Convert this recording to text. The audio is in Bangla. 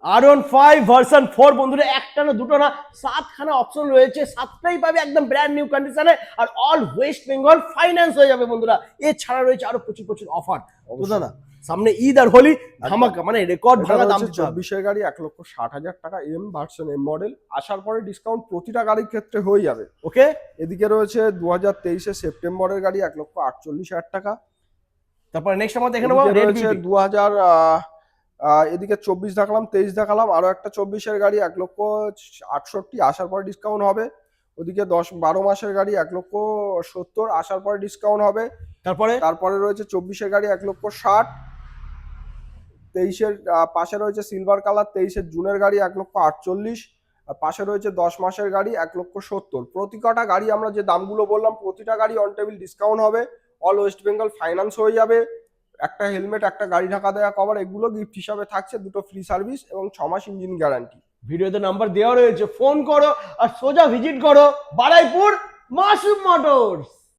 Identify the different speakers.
Speaker 1: R15 ভার্সন 4 বন্ধুরা, একটা না দুটো না 7খানা অপশন রয়েছে, 7টাই পাবে একদম ব্র্যান্ড নিউ কন্ডিশনে, আর অল ওয়েস্ট বেঙ্গল ফাইন্যান্স হয়ে যাবে বন্ধুরা। এছাড়া রয়েছে আরো প্রচুর প্রচুর অফার। তো দাদা সামনে ঈদ আর হোলি ধামাকা, মানে রেকর্ড ভাঙা দাম দিতে হবে।
Speaker 2: 24-এর গাড়ি 1,60,000 টাকা, এম ভার্সন এম মডেল। আসার পরে ডিসকাউন্ট প্রতিটা গাড়ির ক্ষেত্রে হয়ে যাবে।
Speaker 1: ওকে,
Speaker 2: এদিকে রয়েছে 2023-এর সেপ্টেম্বরের গাড়ি 1,48,000 টাকা।
Speaker 1: তারপরে নেক্সট আমরা দেখে নেবো রেড
Speaker 2: রয়েছে 2000 এদিকে 24 দেখালাম, 23 দেখালাম, আরো একটা 24-এর গাড়ি 1,68,000, আসার পরে ডিসকাউন্ট হবে। ওদিকে 10-12 মাসের গাড়ি 1,70,000, আসার পরে ডিসকাউন্ট হবে। তারপরে রয়েছে 24-এর গাড়ি 1,60,000। 23-এর পাশে রয়েছে সিলভার কালার 23-এর জুনের গাড়ি 1,48,000, আর পাশে রয়েছে 10 মাসের গাড়ি 1,70,000। প্রতি কটা গাড়ি আমরা যে দামগুলো বললাম প্রতিটা গাড়ি অন টেবিল ডিসকাউন্ট হবে, অল ওয়েস্ট বেঙ্গল ফাইন্যান্স হয়ে যাবে। একটা হেলমেট, একটা গাড়ি ঢাকা দেওয়া কভার, এগুলো গিফট হিসাবে থাকছে, দুটো ফ্রি সার্ভিস এবং 6 মাস ইঞ্জিন গ্যারান্টি।
Speaker 1: ভিডিওতে নাম্বার দেওয়া রয়েছে, ফোন করো আর সোজা ভিজিট করো বারাইপুর মাসুম মোটরস।